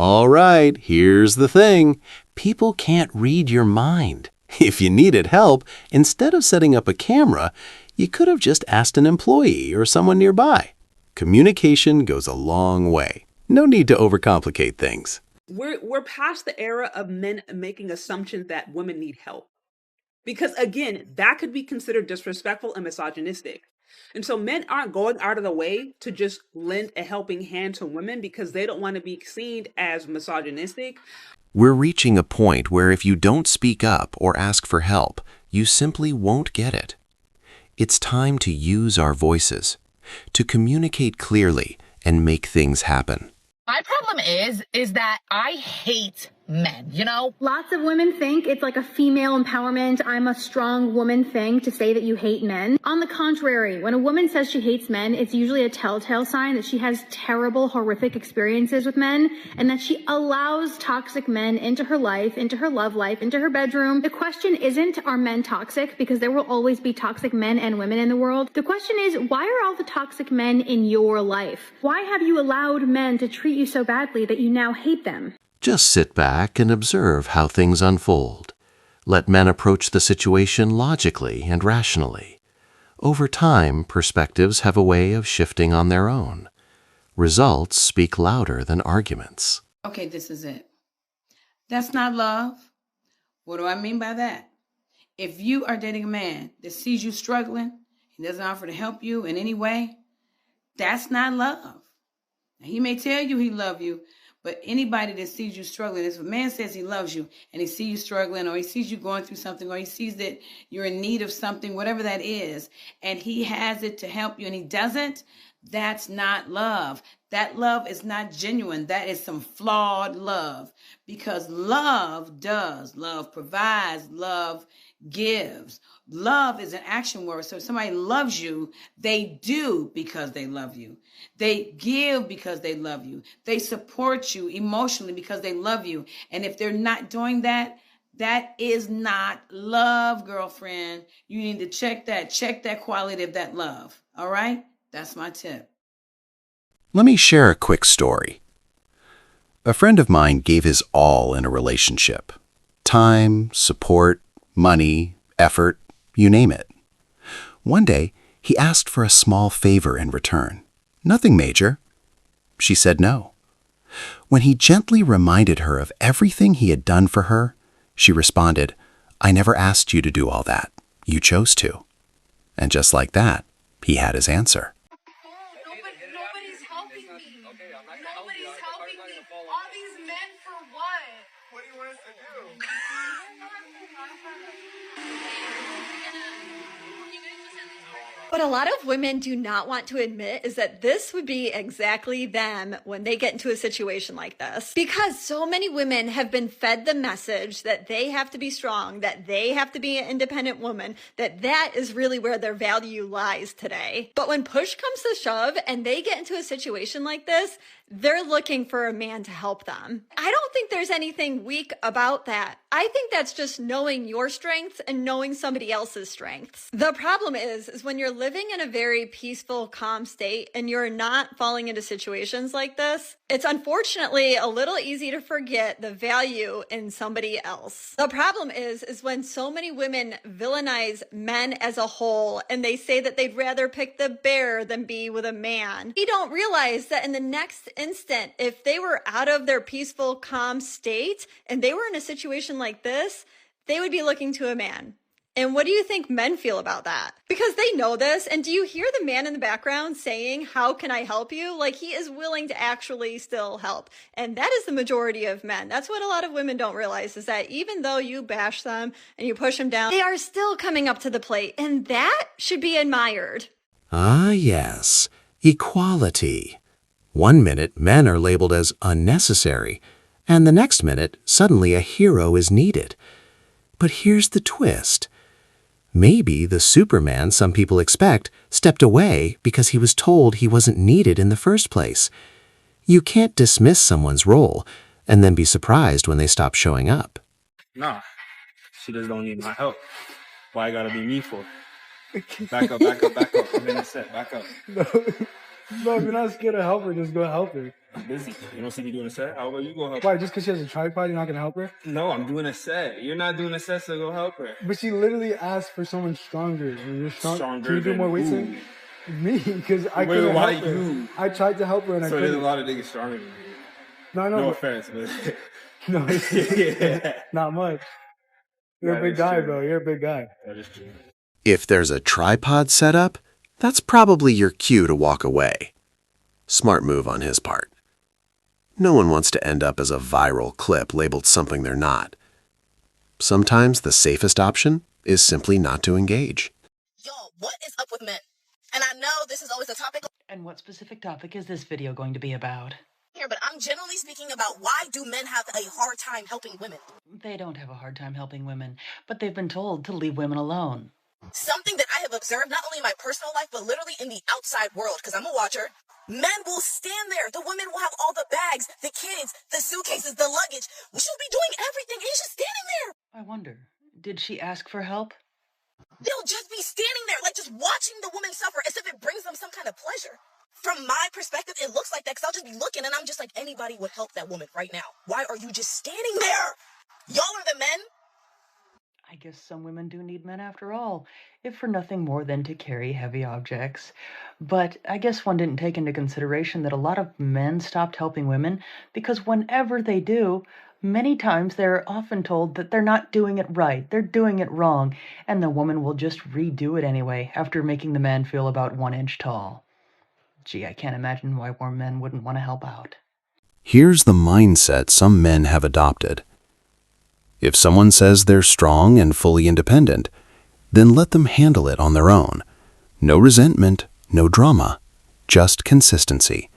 All right, here's the thing. People can't read your mind. If you needed help, instead of setting up a camera, you could have just asked an employee or someone nearby. Communication goes a long way. No need to overcomplicate things. We're past the era of men making assumptions that women need help. Because again, that could be considered disrespectful and misogynistic. And so men aren't going out of the way to just lend a helping hand to women because they don't want to be seen as misogynistic. We're reaching a point where if you don't speak up or ask for help, you simply won't get it. It's time to use our voices, to communicate clearly and make things happen. My problem is that I hate men, you know? Lots of women think it's like a female empowerment, I'm a strong woman thing to say that you hate men. On the contrary, when a woman says she hates men, it's usually a telltale sign that she has terrible, horrific experiences with men and that she allows toxic men into her life, into her love life, into her bedroom. The question isn't, are men toxic? Because there will always be toxic men and women in the world. The question is, why are all the toxic men in your life? Why have you allowed men to treat you so badly that you now hate them? Just sit back and observe how things unfold. Let men approach the situation logically and rationally. Over time, perspectives have a way of shifting on their own. Results speak louder than arguments. Okay, this is it. That's not love. What do I mean by that? If you are dating a man that sees you struggling, he doesn't offer to help you in any way, that's not love. Now, he may tell you he loves you, but anybody that sees you struggling, if a man says he loves you and he sees you struggling or he sees you going through something or he sees that you're in need of something, whatever that is, and he has it to help you and he doesn't, that's not love. That love is not genuine. That is some flawed love because love does. Love provides. Love gives. Love is an action word. So if somebody loves you, they do because they love you. They give because they love you. They support you emotionally because they love you. And if they're not doing that, that is not love, girlfriend. You need to check that quality of that love. All right? That's my tip. Let me share a quick story. A friend of mine gave his all in a relationship. Time, support, money, effort, you name it. One day, he asked for a small favor in return. Nothing major. She said no. When he gently reminded her of everything he had done for her, she responded, "I never asked you to do all that. You chose to." And just like that, he had his answer. Nobody's helping me. Nobody's helping me. All these men for what? What do you want us to do? What a lot of women do not want to admit is that this would be exactly them when they get into a situation like this. Because so many women have been fed the message that they have to be strong, that they have to be an independent woman, that is really where their value lies today. But when push comes to shove and they get into a situation like this, they're looking for a man to help them. I don't think there's anything weak about that. I think that's just knowing your strengths and knowing somebody else's strengths. The problem is when you're living in a very peaceful, calm state and you're not falling into situations like this, it's unfortunately a little easy to forget the value in somebody else. The problem is when so many women villainize men as a whole and they say that they'd rather pick the bear than be with a man. They don't realize that in the next instant, if they were out of their peaceful, calm state and they were in a situation like this, they would be looking to a man. And what do you think men feel about that? Because they know this. And do you hear the man in the background saying, "How can I help you?" Like he is willing to actually still help. And that is the majority of men. That's what a lot of women don't realize is that even though you bash them and you push them down, they are still coming up to the plate. And that should be admired. Ah, yes. Equality. One minute, men are labeled as unnecessary, and the next minute, suddenly a hero is needed. But here's the twist. Maybe the Superman some people expect stepped away because he was told he wasn't needed in the first place. You can't dismiss someone's role and then be surprised when they stop showing up. Nah, she just don't need my help. Why I gotta be me for? Back up. I'm in a set. Back up. No, if you're not scared to help her, just go help her. I'm busy. You don't see me doing a set? How about you go help? Why? Just because she has a tripod, you're not gonna help her? No, I'm doing a set. You're not doing a set, so go help her. But she literally asked for someone stronger. And you're Stronger Can you do than more weights? who? Me, because I Wait, couldn't why help her. you? I tried to help her and I So there's a couldn't. lot of niggas stronger than you. No, No but offense, but no, yeah. not much. You're That a big is guy, true. bro. You're a big guy. That is true. If there's a tripod set up, that's probably your cue to walk away. Smart move on his part. No one wants to end up as a viral clip labeled something they're not. Sometimes the safest option is simply not to engage. Yo, what is up with men? And I know this is always a topic And what specific topic is this video going to be about? here, but I'm generally speaking about why do men have a hard time helping women? They don't have a hard time helping women, but they've been told to leave women alone. Something that I have observed not only in my personal life, but literally in the outside world, because I'm a watcher. Men will stand there. The women will have all the bags, the kids, the suitcases, the luggage. She'll be doing everything, and he's just standing there. I wonder, did she ask for help? They'll just be standing there, like just watching the woman suffer as if it brings them some kind of pleasure. From my perspective, it looks like that, because I'll just be looking, and I'm just like, anybody would help that woman right now. Why are you just standing there? Y'all are the men. I guess some women do need men after all, if for nothing more than to carry heavy objects. But I guess one didn't take into consideration that a lot of men stopped helping women because whenever they do, many times they're often told that they're not doing it right, they're doing it wrong, and the woman will just redo it anyway after making the man feel about 1 inch tall. Gee, I can't imagine why more men wouldn't want to help out. Here's the mindset some men have adopted. If someone says they're strong and fully independent, then let them handle it on their own. No resentment, no drama, just consistency.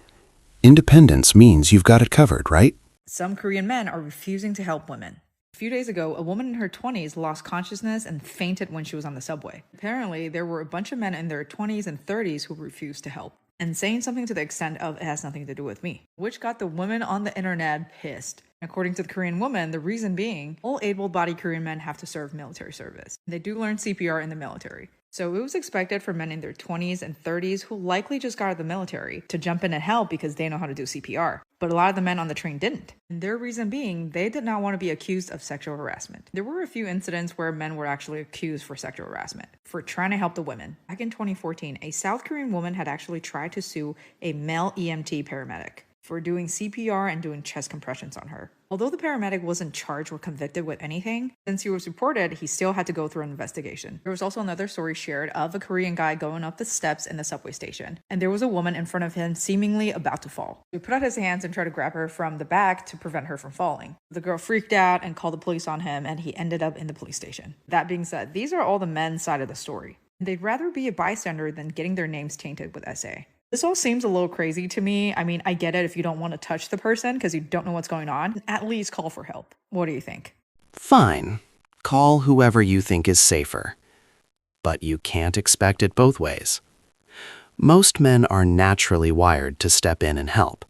Independence means you've got it covered, right? Some Korean men are refusing to help women. A few days ago, a woman in her 20s lost consciousness and fainted when she was on the subway. Apparently, there were a bunch of men in their 20s and 30s who refused to help, and saying something to the extent of, it has nothing to do with me, which got the women on the internet pissed. According to the Korean woman, the reason being, all able-bodied Korean men have to serve military service. They do learn CPR in the military. So it was expected for men in their 20s and 30s who likely just got out of the military to jump in and help because they know how to do CPR. But a lot of the men on the train didn't. And their reason being, they did not want to be accused of sexual harassment. There were a few incidents where men were actually accused for sexual harassment, for trying to help the women. Back in 2014, a South Korean woman had actually tried to sue a male EMT paramedic for doing CPR and doing chest compressions on her. Although the paramedic wasn't charged or convicted with anything, since he was reported, he still had to go through an investigation. There was also another story shared of a Korean guy going up the steps in the subway station, and there was a woman in front of him seemingly about to fall. He put out his hands and tried to grab her from the back to prevent her from falling. The girl freaked out and called the police on him, and he ended up in the police station. That being said, these are all the men's side of the story. They'd rather be a bystander than getting their names tainted with SA. This all seems a little crazy to me. I mean, I get it if you don't want to touch the person because you don't know what's going on. At least call for help. What do you think? Fine. Call whoever you think is safer. But you can't expect it both ways. Most men are naturally wired to step in and help.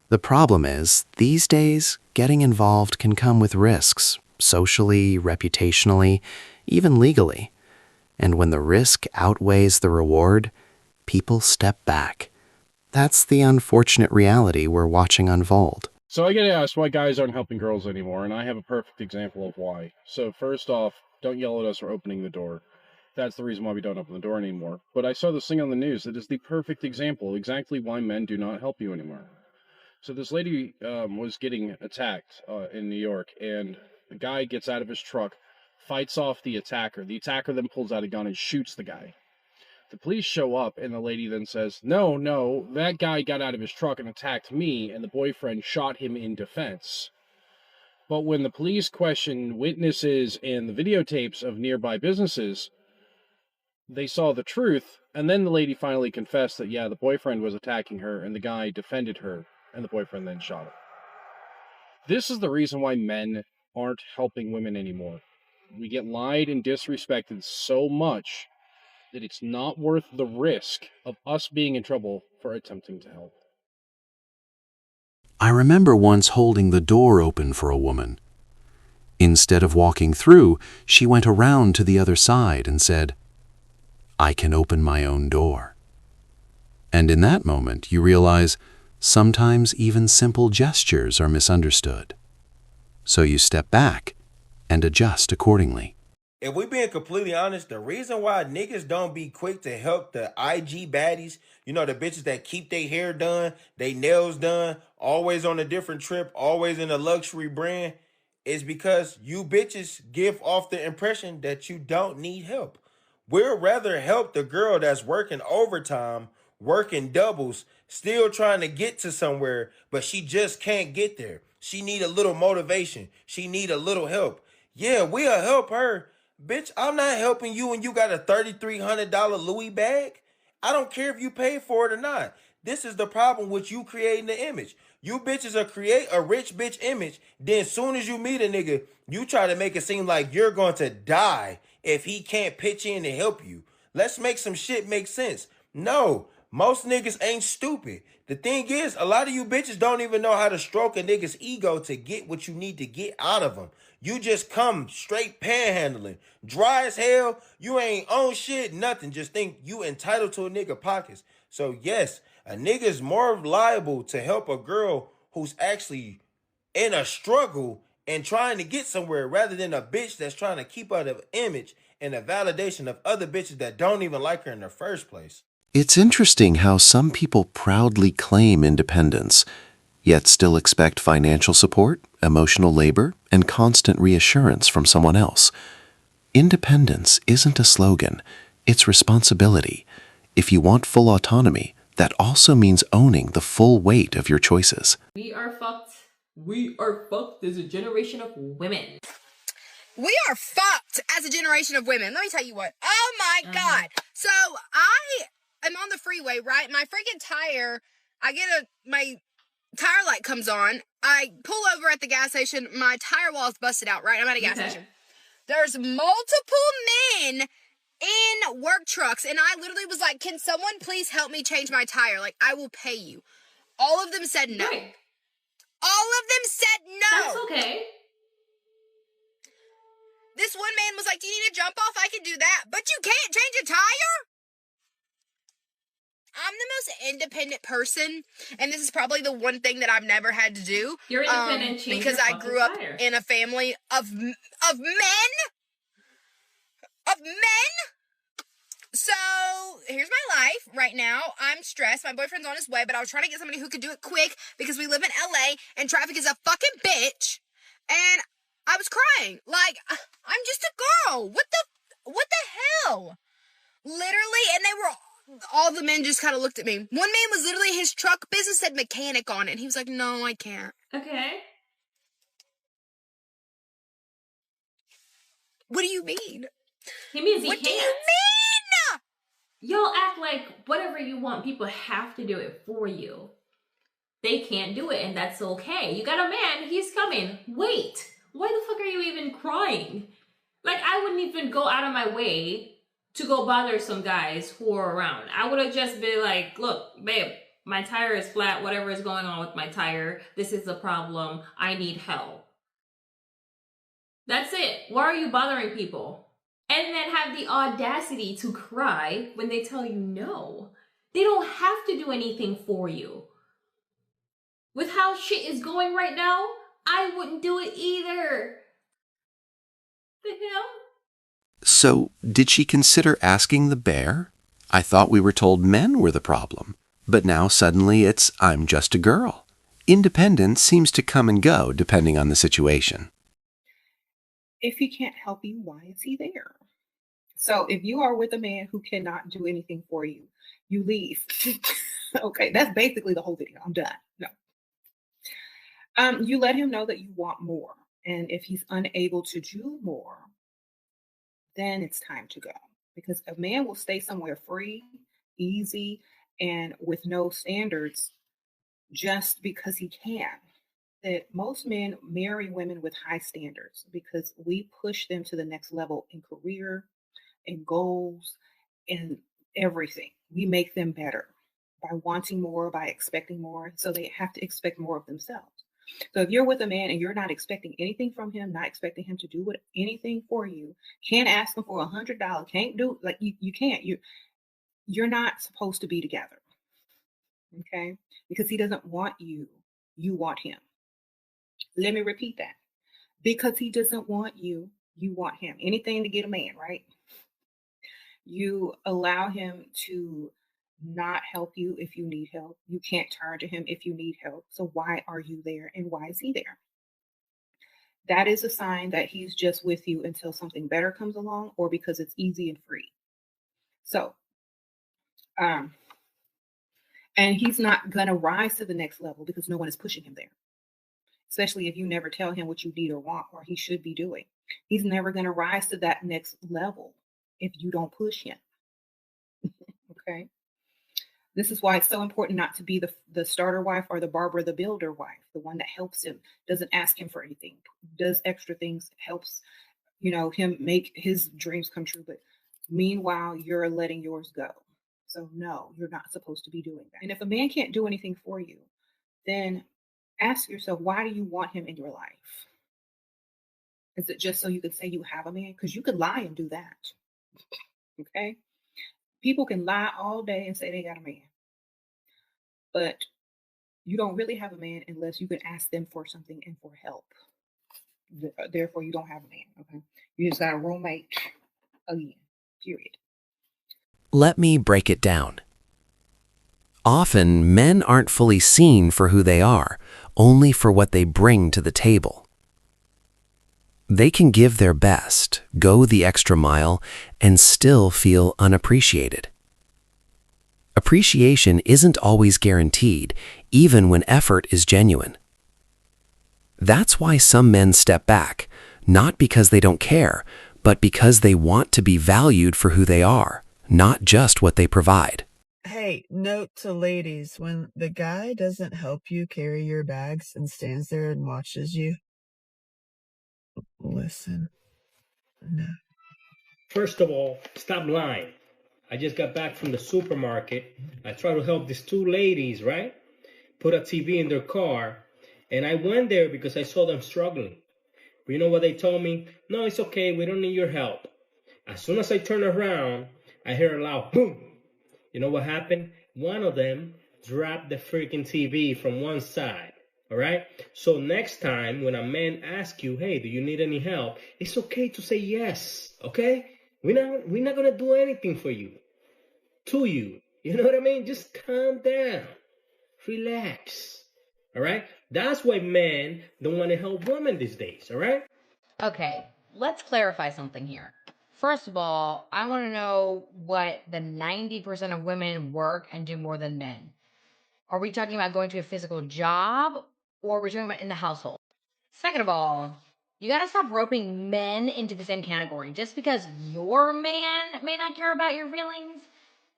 The problem is, these days, getting involved can come with risks, socially, reputationally, even legally. And when the risk outweighs the reward, people step back. That's the unfortunate reality we're watching unfold. So I get asked why guys aren't helping girls anymore, and I have a perfect example of why. So first off, don't yell at us for opening the door. That's the reason why we don't open the door anymore. But I saw this thing on the news that is the perfect example, exactly why men do not help you anymore. So this lady was getting attacked in New York, and the guy gets out of his truck, fights off the attacker. The attacker then pulls out a gun and shoots the guy. The police show up, and the lady then says, no, that guy got out of his truck and attacked me, and the boyfriend shot him in defense. But when the police questioned witnesses and the videotapes of nearby businesses, they saw the truth, and then the lady finally confessed that, yeah, the boyfriend was attacking her, and the guy defended her, and the boyfriend then shot her. This is the reason why men aren't helping women anymore. We get lied and disrespected so much that it's not worth the risk of us being in trouble for attempting to help. I remember once holding the door open for a woman. Instead of walking through, she went around to the other side and said, "I can open my own door." And in that moment, you realize Sometimes even simple gestures are misunderstood. So you step back and adjust accordingly. If we being completely honest, the reason why niggas don't be quick to help the IG baddies, you know, the bitches that keep their hair done, they nails done, always on a different trip, always in a luxury brand, is because you bitches give off the impression that you don't need help. We'd rather help the girl that's working overtime, working doubles, still trying to get to somewhere, but she just can't get there. She need a little motivation. She need a little help. Yeah, we'll help her. Bitch, I'm not helping you when you got a $3,300 Louis bag. I don't care if you pay for it or not. This is the problem with you creating the image. You bitches are create a rich bitch image. Then soon as you meet a nigga, you try to make it seem like you're going to die if he can't pitch in to help you. Let's make some shit make sense. No, most niggas ain't stupid. The thing is, a lot of you bitches don't even know how to stroke a nigga's ego to get what you need to get out of him. You just come straight panhandling. Dry as hell, you ain't own shit, nothing. Just think you entitled to a nigga pockets. So yes, a nigga is more liable to help a girl who's actually in a struggle and trying to get somewhere rather than a bitch that's trying to keep up an image and a validation of other bitches that don't even like her in the first place. It's interesting how some people proudly claim independence, yet still expect financial support, emotional labor, and constant reassurance from someone else. Independence isn't a slogan, it's responsibility. If you want full autonomy, that also means owning the full weight of your choices. We are fucked. We are fucked as a generation of women. We are fucked as a generation of women. Let me tell you what. Oh my God. So I am on the freeway, right? My freaking tire, my tire light comes on. I pull over at the gas station. My tire wall is busted out, right? I'm at a gas station. There's multiple men in work trucks. And I literally was like, can someone please help me change my tire? Like, I will pay you. All of them said no. Right. All of them said no. That's okay. This one man was like, do you need a jump off? I can do that. But you can't change a tire? I'm the most independent person, and this is probably the one thing that I've never had to do. You're independent, because I grew up in a family of men. So here's my life right now. I'm stressed. My boyfriend's on his way, but I was trying to get somebody who could do it quick because we live in LA and traffic is a fucking bitch. And I was crying. Like, I'm just a girl. What the hell? Literally, and all the men just kind of looked at me. One man was literally, his truck business said mechanic on it. And he was like, no, I can't. Okay. What do you mean? He means he what can't. Do you mean? Y'all act like whatever you want, people have to do it for you. They can't do it, and that's okay. You got a man, he's coming. Wait, why the fuck are you even crying? Like, I wouldn't even go out of my way to go bother some guys who are around. I would have just been like, look, babe, my tire is flat. Whatever is going on with my tire, this is a problem. I need help. That's it. Why are you bothering people? And then have the audacity to cry when they tell you no. They don't have to do anything for you. With how shit is going right now, I wouldn't do it either. The hell? So, did she consider asking the bear? I thought we were told men were the problem. But now suddenly it's, I'm just a girl. Independence seems to come and go depending on the situation. If he can't help you, why is he there? So if you are with a man who cannot do anything for you, you leave. Okay, that's basically the whole video. I'm done. No. You let him know that you want more. And if he's unable to do more, then it's time to go. Because a man will stay somewhere free, easy, and with no standards just because he can. That most men marry women with high standards because we push them to the next level in career, in goals, in everything. We make them better by wanting more, by expecting more. So they have to expect more of themselves. So if you're with a man and you're not expecting anything from him, not expecting him to do anything for you, can't ask him for $100, can't do, like you can't, you're not supposed to be together. Okay? Because he doesn't want you, you want him. Let me repeat that. Because he doesn't want you, you want him. Anything to get a man, right? You allow him to not help you if you need help. You can't turn to him if you need help. So why are you there and why is he there? That is a sign that he's just with you until something better comes along or because it's easy and free. So, um, and he's not going to rise to the next level because no one is pushing him there, especially if you never tell him what you need or want or he should be doing. He's never going to rise to that next level if you don't push him. Okay. This is why it's so important not to be the starter wife or the Barbara the Builder wife, the one that helps him, doesn't ask him for anything, does extra things, helps, him make his dreams come true. But meanwhile, you're letting yours go. So no, you're not supposed to be doing that. And if a man can't do anything for you, then ask yourself, why do you want him in your life? Is it just so you can say you have a man? Because you could lie and do that. Okay? People can lie all day and say they got a man. But you don't really have a man unless you can ask them for something and for help. Therefore, you don't have a man. Okay? You just got a roommate again. Period. Let me break it down. Often, men aren't fully seen for who they are, only for what they bring to the table. They can give their best, go the extra mile, and still feel unappreciated. Appreciation isn't always guaranteed, even when effort is genuine. That's why some men step back, not because they don't care, but because they want to be valued for who they are, not just what they provide. Hey, note to ladies, when the guy doesn't help you carry your bags and stands there and watches you, listen, no. First of all, stop lying. I just got back from the supermarket. I try to help these two ladies, right? Put a TV in their car. And I went there because I saw them struggling. But you know what they told me? No, it's okay. We don't need your help. As soon as I turn around, I hear a loud boom. You know what happened? One of them dropped the freaking TV from one side. All right? So next time when a man asks you, hey, do you need any help? It's okay to say yes. Okay? We're not going to do anything for you. To you. You know what I mean? Just calm down. Relax. All right? That's why men don't want to help women these days. All right? Okay, let's clarify something here. First of all, I want to know what the 90% of women work and do more than men. Are we talking about going to a physical job or are we talking about in the household? Second of all, you got to stop roping men into the same category. Just because your man may not care about your feelings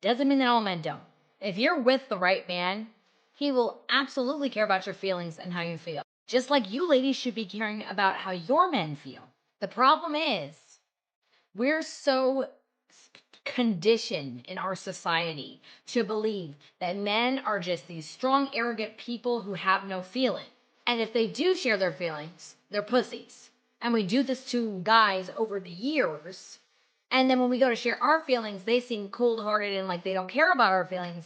doesn't mean that all men don't. If you're with the right man, he will absolutely care about your feelings and how you feel. Just like you ladies should be caring about how your men feel. The problem is, we're so conditioned in our society to believe that men are just these strong, arrogant people who have no feeling. And if they do share their feelings, they're pussies. And we do this to guys over the years. And then when we go to share our feelings, they seem cold-hearted and like they don't care about our feelings.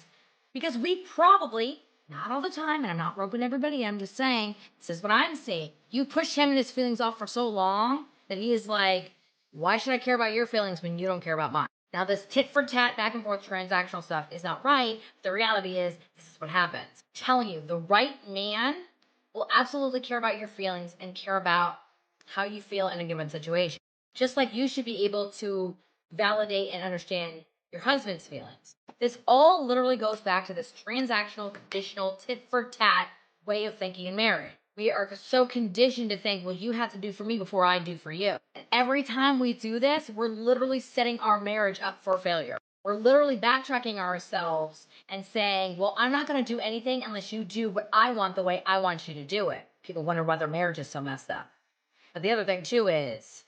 Because we probably, not all the time, and I'm not roping everybody, I'm just saying, this is what I'm saying. You push him and his feelings off for so long that he is like, why should I care about your feelings when you don't care about mine? Now, this tit for tat, back and forth transactional stuff is not right. The reality is, this is what happens. I'm telling you, the right man will absolutely care about your feelings and care about how you feel in a given situation. Just like you should be able to validate and understand your husband's feelings. This all literally goes back to this transactional, conditional, tit for tat way of thinking in marriage. We are so conditioned to think, well, you have to do for me before I do for you. And every time we do this, we're literally setting our marriage up for failure. We're literally backtracking ourselves and saying, well, I'm not going to do anything unless you do what I want the way I want you to do it. People wonder why their marriage is so messed up. But the other thing, too, is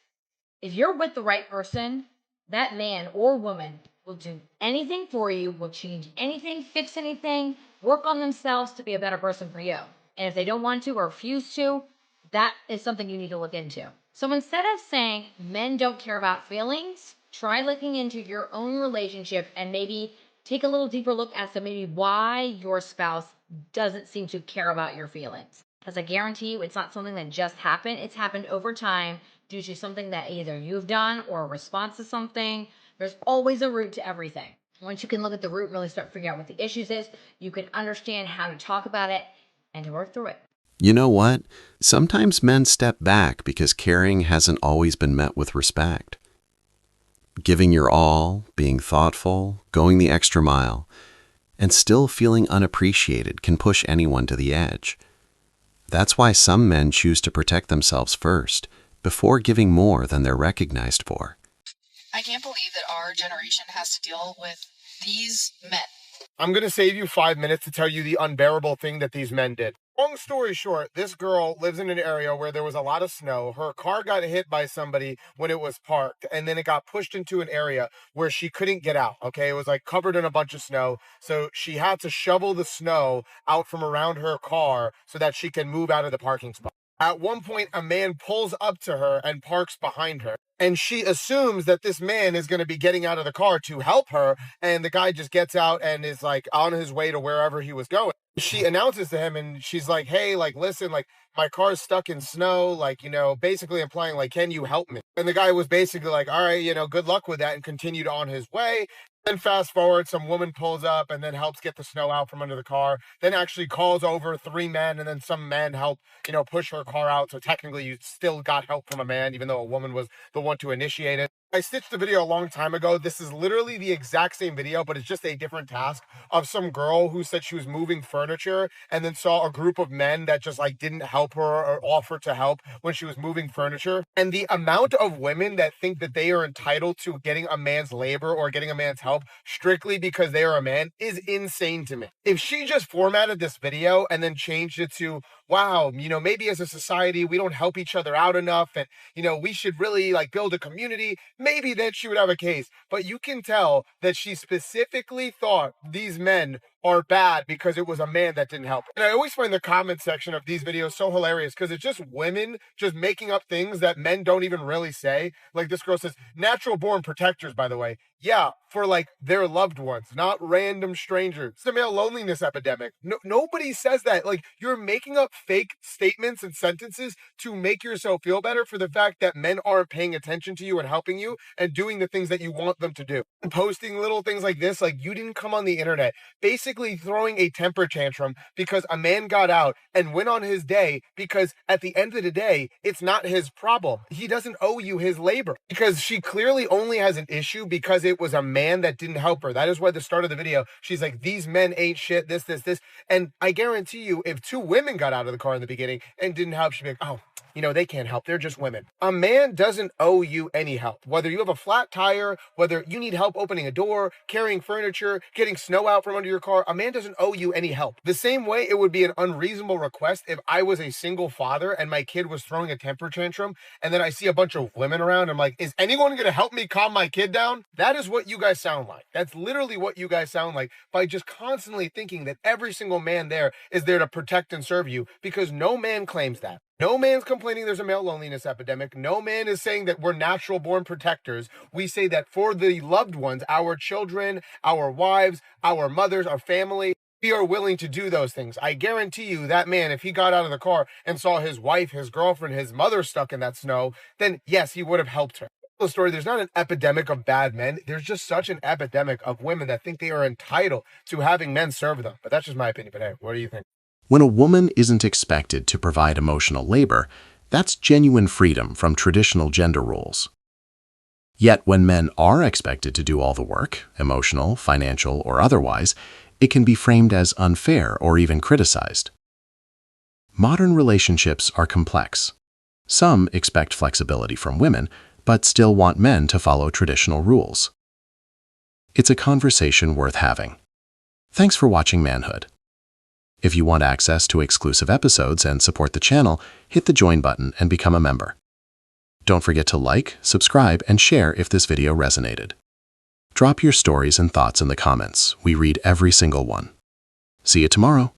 if you're with the right person, that man or woman will do anything for you, will change anything, fix anything, work on themselves to be a better person for you. And if they don't want to or refuse to, that is something you need to look into. So instead of saying men don't care about feelings, try looking into your own relationship and maybe take a little deeper look as to maybe why your spouse doesn't seem to care about your feelings. Because I guarantee you, it's not something that just happened. It's happened over time due to something that either you've done or a response to something. There's always a root to everything. Once you can look at the root and really start figuring out what the issues is, you can understand how to talk about it and to work through it. You know what? Sometimes men step back because caring hasn't always been met with respect. Giving your all, being thoughtful, going the extra mile, and still feeling unappreciated can push anyone to the edge. That's why some men choose to protect themselves first, before giving more than they're recognized for. I can't believe that our generation has to deal with these men. I'm going to save you 5 minutes to tell you the unbearable thing that these men did. Long story short, this girl lives in an area where there was a lot of snow. Her car got hit by somebody when it was parked, and then it got pushed into an area where she couldn't get out, okay? It was like covered in a bunch of snow, so she had to shovel the snow out from around her car so that she can move out of the parking spot. At one point, a man pulls up to her and parks behind her. And she assumes that this man is going to be getting out of the car to help her. And the guy just gets out and is like on his way to wherever he was going. She announces to him and she's like, hey, like, listen, like, my car's stuck in snow, like, you know, basically implying, like, can you help me? And the guy was basically like, all right, you know, good luck with that, and continued on his way. Then fast forward, some woman pulls up and then helps get the snow out from under the car, then actually calls over 3 men, and then some men help, you know, push her car out. So technically you still got help from a man, even though a woman was the one to initiate it. I stitched the video a long time ago. This is literally the exact same video, but it's just a different task of some girl who said she was moving furniture and then saw a group of men that just like didn't help her or offer to help when she was moving furniture. And the amount of women that think that they are entitled to getting a man's labor or getting a man's help strictly because they are a man is insane to me. If she just formatted this video and then changed it to, wow, you know, maybe as a society, we don't help each other out enough, and, you know, we should really like build a community, maybe then she would have a case. But you can tell that she specifically thought these men are bad because it was a man that didn't help. And I always find the comment section of these videos so hilarious because it's just women just making up things that men don't even really say. Like this girl says, natural born protectors, by the way. Yeah, for like their loved ones, not random strangers. It's a male loneliness epidemic. Nobody says that. Like, you're making up fake statements and sentences to make yourself feel better for the fact that men aren't paying attention to you and helping you and doing the things that you want them to do. And posting little things like this, like you didn't come on the internet, basically throwing a temper tantrum because a man got out and went on his day, because at the end of the day, it's not his problem. He doesn't owe you his labor, because she clearly only has an issue because it was a man that didn't help her. That is why at the start of the video, she's like, these men ain't shit, this. And I guarantee you, if 2 women got out of the car in the beginning and didn't help, she'd be like, oh, you know, they can't help. They're just women. A man doesn't owe you any help. Whether you have a flat tire, whether you need help opening a door, carrying furniture, getting snow out from under your car, a man doesn't owe you any help. The same way it would be an unreasonable request if I was a single father and my kid was throwing a temper tantrum and then I see a bunch of women around. I'm like, is anyone going to help me calm my kid down? That is what you guys sound like. That's literally what you guys sound like by just constantly thinking that every single man there is there to protect and serve you, because no man claims that. No man's complaining there's a male loneliness epidemic. No man is saying that we're natural born protectors. We say that for the loved ones, our children, our wives, our mothers, our family, we are willing to do those things. I guarantee you that man, if he got out of the car and saw his wife, his girlfriend, his mother stuck in that snow, then yes, he would have helped her. The story, there's not an epidemic of bad men. There's just such an epidemic of women that think they are entitled to having men serve them. But that's just my opinion. But hey, what do you think? When a woman isn't expected to provide emotional labor, that's genuine freedom from traditional gender roles. Yet when men are expected to do all the work, emotional, financial, or otherwise, it can be framed as unfair or even criticized. Modern relationships are complex. Some expect flexibility from women, but still want men to follow traditional rules. It's a conversation worth having. Thanks for watching Manhood. If you want access to exclusive episodes and support the channel, hit the join button and become a member. Don't forget to like, subscribe, and share if this video resonated. Drop your stories and thoughts in the comments. We read every single one. See you tomorrow.